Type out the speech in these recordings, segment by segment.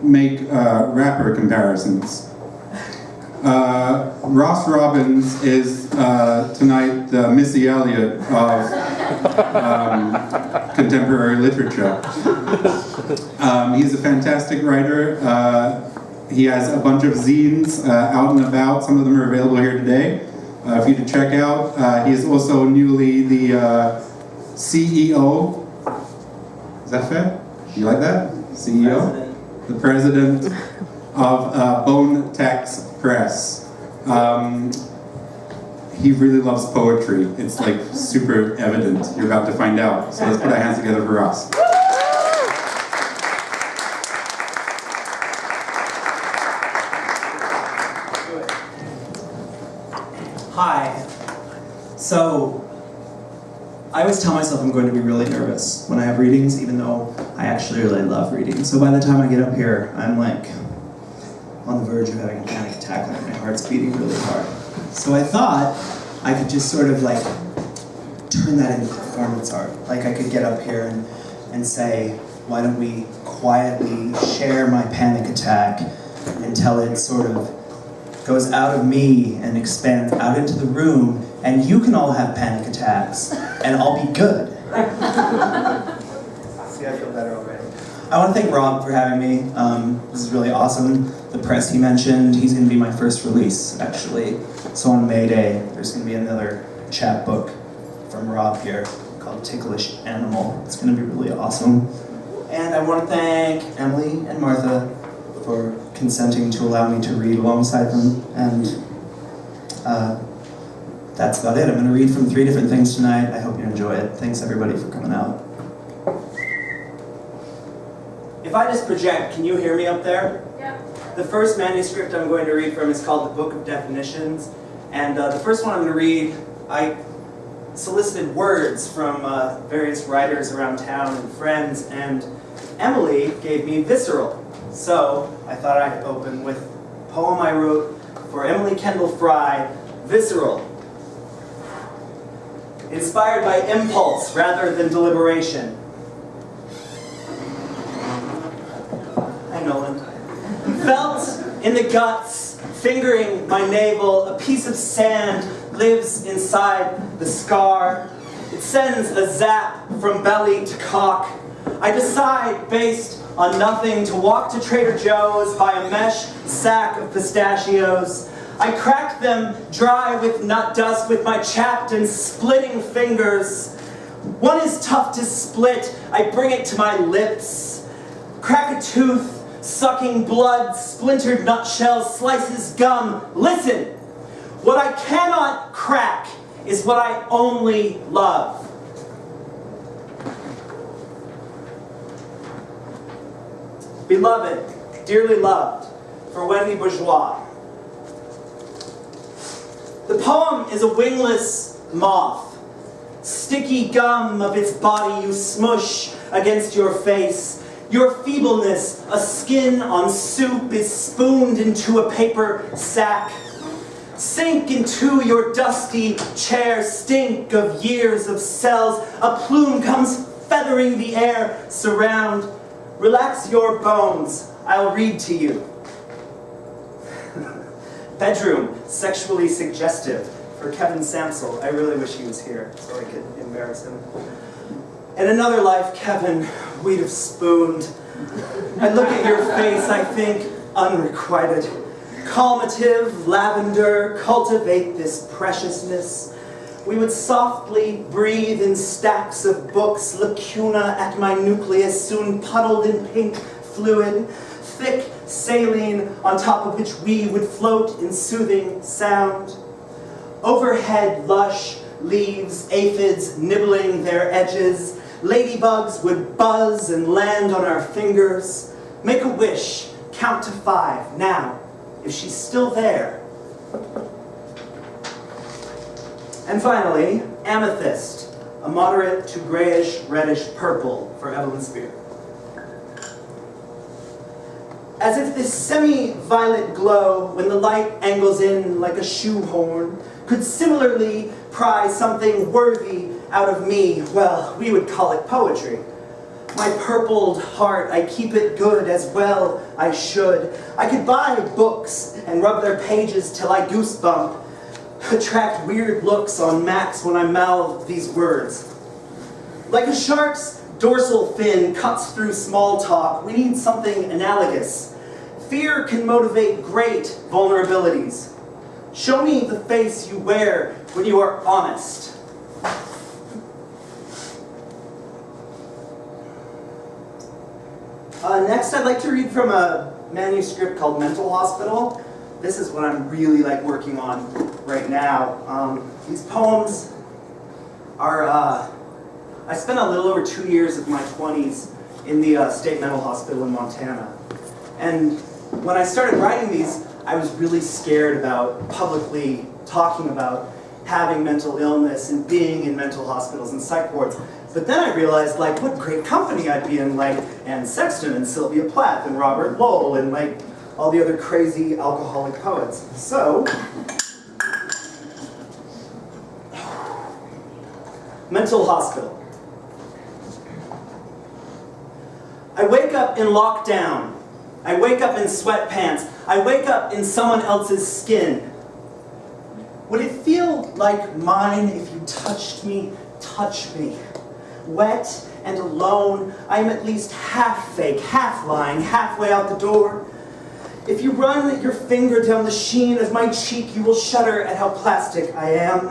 make rapper comparisons. Ross Robbins is tonight the Missy Elliott of contemporary literature. He's a fantastic writer. He has a bunch of zines out and about. Some of them are available here today for you to check out. He's also newly the CEO. Is that fair? You like that? CEO? The president of Bone Tax Press. He really loves poetry. It's like super evident. You're about to find out. So let's put our hands together for Ross. Hi. So, I always tell myself I'm going to be really nervous when I have readings, even though I actually really love reading. So by the time I get up here, I'm like on the verge of having a panic attack, like my heart's beating really hard. So I thought I could just sort of like turn that into performance art. Like I could get up here and say, why don't we quietly share my panic attack until it sort of goes out of me and expands out into the room, and you can all have panic attacks, and I'll be good. See, I feel better already. I want to thank Rob for having me. This is really awesome. The press he mentioned, he's going to be my first release, actually. So on May Day, there's going to be another chapbook from Rob here called Ticklish Animal. It's going to be really awesome. And I want to thank Emily and Martha for consenting to allow me to read alongside them. And that's about it. I'm going to read from 3 different things tonight. I hope you enjoy it. Thanks everybody for coming out. If I just project, can you hear me up there? Yeah. The first manuscript I'm going to read from is called The Book of Definitions. And the first one I'm going to read, I solicited words from various writers around town and friends, and Emily gave me visceral. So I thought I'd open with a poem I wrote for Emily Kendall Fry, Visceral. Inspired by impulse rather than deliberation. Hi, Nolan. Felt in the guts, fingering my navel, a piece of sand lives inside the scar. It sends a zap from belly to cock. I decide, based on nothing, to walk to Trader Joe's, buy a mesh sack of pistachios. I crack them dry with nut dust with my chapped and splitting fingers. One is tough to split, I bring it to my lips. Crack a tooth, sucking blood, splintered nutshells, slices gum. Listen, what I cannot crack is what I only love. Beloved, dearly loved, for Wendy Bourgeois. The poem is a wingless moth. Sticky gum of its body you smush against your face. Your feebleness, a skin on soup, is spooned into a paper sack. Sink into your dusty chair, stink of years of cells. A plume comes feathering the air, surround. Relax your bones, I'll read to you. Bedroom, sexually suggestive, for Kevin Samsel. I really wish he was here so I could embarrass him. In another life, Kevin, we'd have spooned. I look at your face, I think, unrequited. Calmative, lavender, cultivate this preciousness. We would softly breathe in stacks of books, lacuna at my nucleus, soon puddled in pink fluid, thick saline on top of which we would float in soothing sound. Overhead, lush leaves, aphids nibbling their edges, ladybugs would buzz and land on our fingers. Make a wish, count to 5, now, if she's still there. And finally, amethyst, a moderate to grayish, reddish purple for Evelyn Spear. As if this semi-violet glow, when the light angles in like a shoehorn, could similarly pry something worthy out of me, well, we would call it poetry. My purpled heart, I keep it good as well I should. I could buy books and rub their pages till I goosebump. Attract weird looks on Max when I mouth these words. Like a shark's dorsal fin cuts through small talk, we need something analogous. Fear can motivate great vulnerabilities. Show me the face you wear when you are honest. Next, I'd like to read from a manuscript called Mental Hospital. This is what I'm really working on right now. These poems are, I spent a little over 2 years of my 20s in the state mental hospital in Montana. And when I started writing these, I was really scared about publicly talking about having mental illness and being in mental hospitals and psych wards. But then I realized, what great company I'd be in, Anne Sexton and Sylvia Plath and Robert Lowell and, all the other crazy alcoholic poets. So, mental hospital. I wake up in lockdown. I wake up in sweatpants. I wake up in someone else's skin. Would it feel like mine if you touched me? Touch me. Wet and alone, I am at least half fake, half lying, halfway out the door. If you run your finger down the sheen of my cheek, you will shudder at how plastic I am.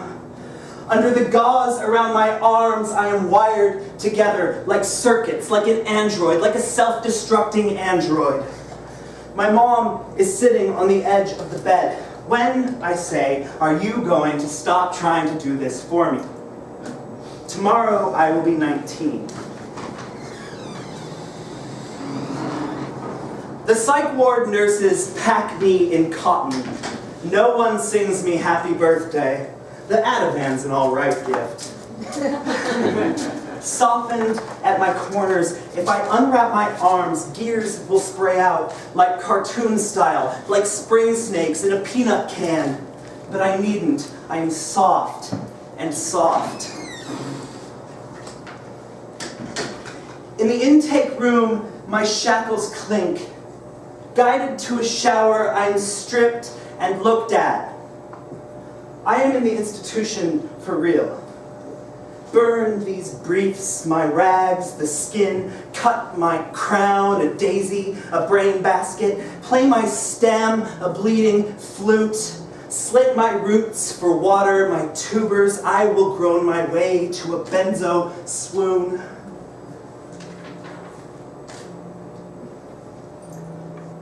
Under the gauze around my arms, I am wired together like circuits, like an android, like a self-destructing android. My mom is sitting on the edge of the bed. When, I say, are you going to stop trying to do this for me? Tomorrow, I will be 19. The psych ward nurses pack me in cotton. No one sings me happy birthday. The Ativan's an all right gift. Softened at my corners, if I unwrap my arms, gears will spray out like cartoon style, like spring snakes in a peanut can. But I needn't. I am soft and soft. In the intake room, my shackles clink. Guided to a shower, I am stripped and looked at. I am in the institution for real. Burn these briefs, my rags, the skin, cut my crown, a daisy, a brain basket, play my stem, a bleeding flute, slit my roots for water, my tubers, I will groan my way to a benzo swoon.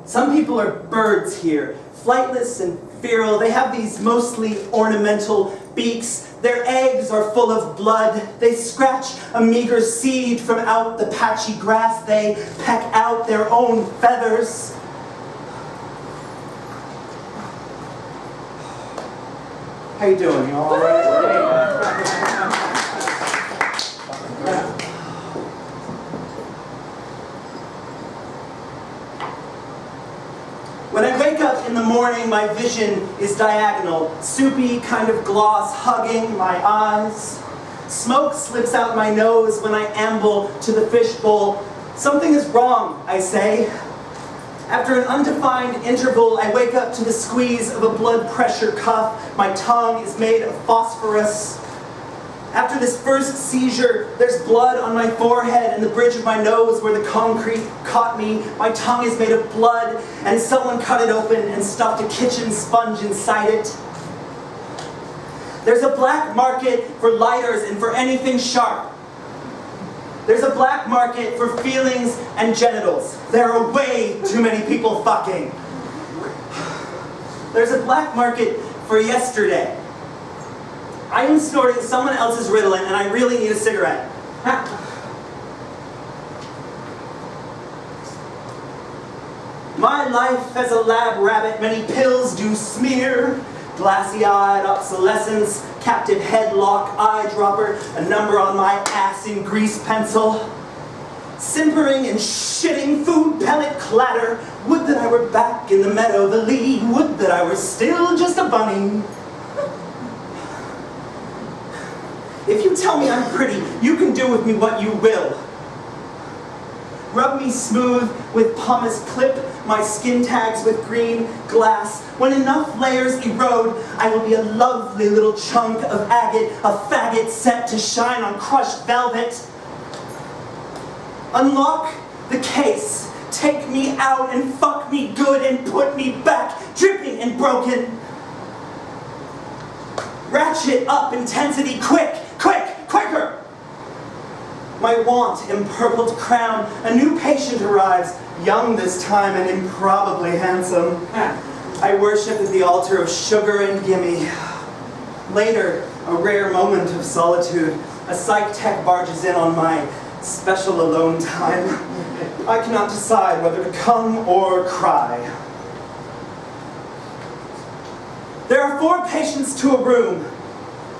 Some people are birds here, flightless and feral. They have these mostly ornamental beaks. Their eggs are full of blood. They scratch a meager seed from out the patchy grass. They peck out their own feathers. How you doing? You all right? When I wake up in the morning, my vision is diagonal, soupy kind of gloss hugging my eyes. Smoke slips out my nose when I amble to the fishbowl. Something is wrong, I say. After an undefined interval, I wake up to the squeeze of a blood pressure cuff. My tongue is made of phosphorus. After this first seizure, there's blood on my forehead and the bridge of my nose where the concrete caught me. My tongue is made of blood, and someone cut it open and stuffed a kitchen sponge inside it. There's a black market for lighters and for anything sharp. There's a black market for feelings and genitals. There are way too many people fucking. There's a black market for yesterday. I am snorting someone else's Ritalin and I really need a cigarette. My life as a lab rabbit, many pills do smear. Glassy-eyed obsolescence, captive headlock, eyedropper, a number on my ass in grease pencil. Simpering and shitting food pellet clatter. Would that I were back in the meadow, the lea. Would that I were still just a bunny. If you tell me I'm pretty, you can do with me what you will. Rub me smooth with pumice, clip my skin tags with green glass. When enough layers erode, I will be a lovely little chunk of agate, a faggot set to shine on crushed velvet. Unlock the case, take me out and fuck me good and put me back, dripping and broken. Ratchet up intensity, quick, quicker! My want empurpled crown, a new patient arrives, young this time and improbably handsome. I worship at the altar of sugar and gimme. Later, a rare moment of solitude, a psych tech barges in on my special alone time. I cannot decide whether to come or cry. There are 4 patients to a room.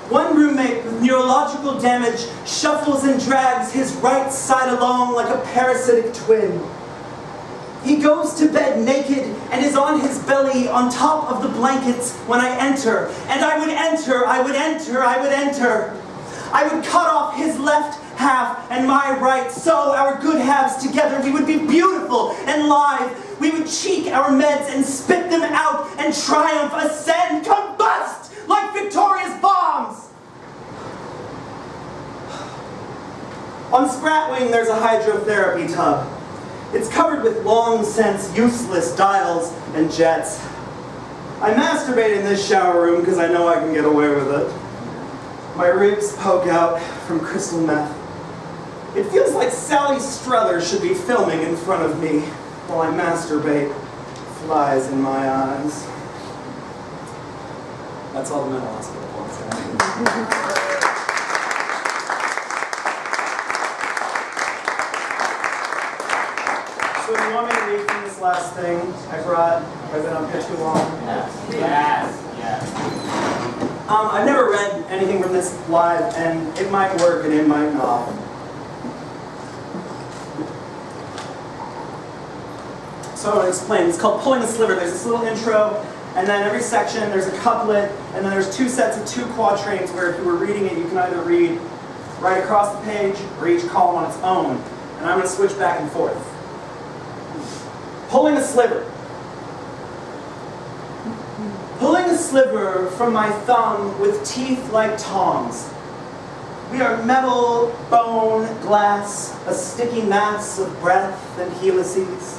One roommate with neurological damage shuffles and drags his right side along like a parasitic twin. He goes to bed naked and is on his belly on top of the blankets when I enter. And I would enter. I would cut off his left half and my right, so our good halves together we would be beautiful and live. We would cheek our meds and spit them out and triumph, ascend, combust like victorious bombs. On Spratwing there's a hydrotherapy tub. It's covered with long-since useless dials and jets. I masturbate in this shower room because I know I can get away with it. My ribs poke out from crystal meth. It feels like Sally Struthers should be filming in front of me while I masturbate. Flies in my eyes. That's all the mental hospital wants. So do you want me to read from this last thing I brought? I've been up here too long. Yes. I've never read anything from this live, and it might work and it might not. So I want to explain. It's called Pulling a Sliver. There's this little intro, and then every section there's a couplet, and then there's 2 sets of 2 quatrains where if you were reading it, you can either read right across the page or each column on its own. And I'm going to switch back and forth. Pulling a sliver. Pulling a sliver from my thumb with teeth like tongs. We are metal, bone, glass, a sticky mass of breath and helices.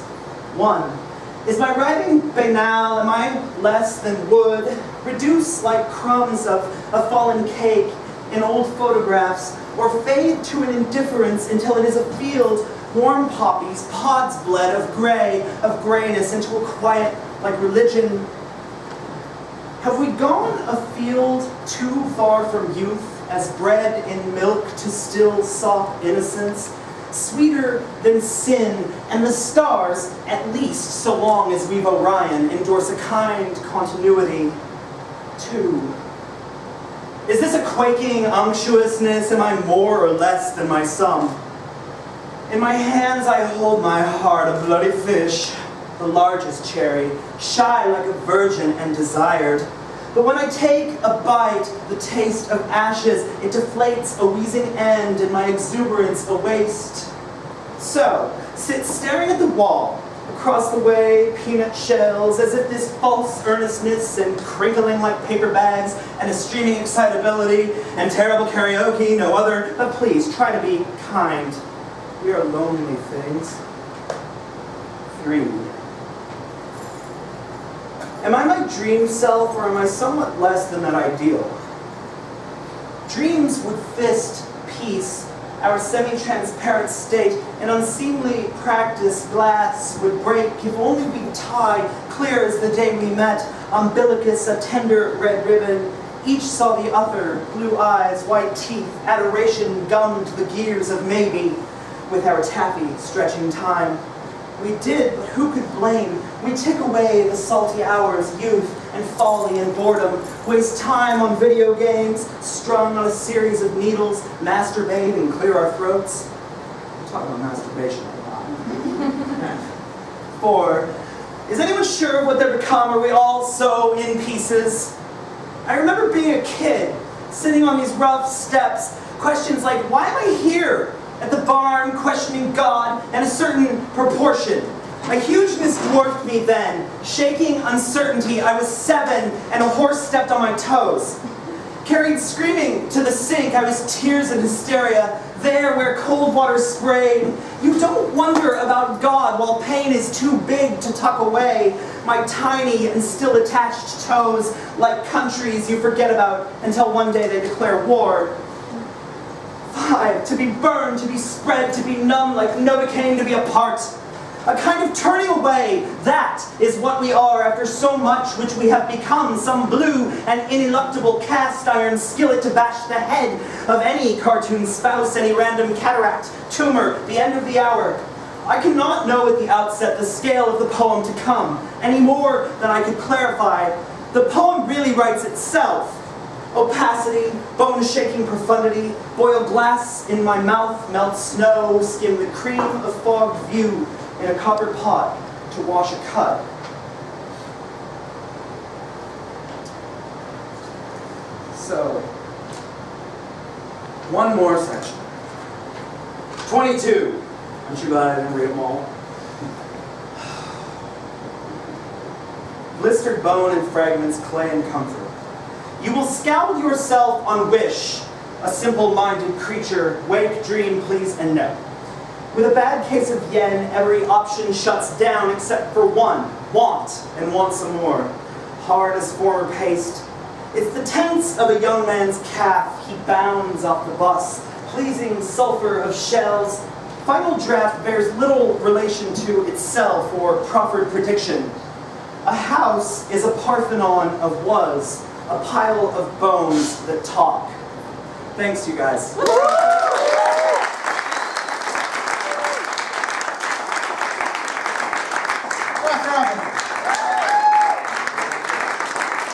1. Is my writing banal? Am I less than wood? Reduce like crumbs of a fallen cake in old photographs, or fade to an indifference until it is a field, warm poppies, pods bled of gray, of grayness, into a quiet like religion. Have we gone afield too far from youth, as bred in milk to still soft innocence? Sweeter than sin, and the stars, at least so long as we've Orion, endorse a kind continuity. 2. Is this a quaking unctuousness? Am I more or less than my sum? In my hands I hold my heart, a bloody fish, the largest cherry, shy like a virgin and desired. But when I take a bite, the taste of ashes, it deflates a wheezing end and my exuberance a waste. So, sit staring at the wall, across the way, peanut shells, as if this false earnestness and crinkling like paper bags and a streaming excitability and terrible karaoke, no other, but please, try to be kind. We are lonely things. 3. Am I my dream self, or am I somewhat less than that ideal? Dreams would fist peace, our semi-transparent state, an unseemly practice glass would break if only we'd tie, clear as the day we met, umbilicus a tender red ribbon. Each saw the other, blue eyes, white teeth, adoration gummed the gears of maybe, with our taffy stretching time. We did, but who could blame? We tick away the salty hours, youth and folly and boredom, waste time on video games, strung on a series of needles, masturbate and clear our throats. We're talking about masturbation a lot. 4. Is anyone sure of what they've become? Are we all so in pieces? I remember being a kid, sitting on these rough steps, questions like, why am I here? at the barn, questioning God and a certain proportion. My hugeness dwarfed me then. Shaking uncertainty, I was 7 and a horse stepped on my toes. Carried screaming to the sink, I was tears and hysteria. There where cold water sprayed. You don't wonder about God while pain is too big to tuck away. My tiny and still attached toes, like countries you forget about until one day they declare war. 5, to be burned, to be spread, to be numb like Novocaine, to be apart. A kind of turning away, that is what we are after so much which we have become, some blue and ineluctable cast iron skillet to bash the head of any cartoon spouse, any random cataract, tumor, the end of the hour. I cannot know at the outset the scale of the poem to come, any more than I could clarify. The poem really writes itself. Opacity, bone-shaking profundity, boil glass in my mouth, melt snow, skim the cream of fogged view, in a copper pot to wash a cut. So, one more section. 22. Aren't you glad I didn't read them all? Blistered bone and fragments, clay and comfort. You will scald yourself on wish, a simple-minded creature, wake, dream, please, and no. With a bad case of yen, every option shuts down except for one, want, and want some more. Hard as former paste. It's the tense of a young man's calf. He bounds off the bus, pleasing sulfur of shells. Final draft bears little relation to itself or proffered prediction. A house is a Parthenon of was, a pile of bones that talk. Thanks, you guys.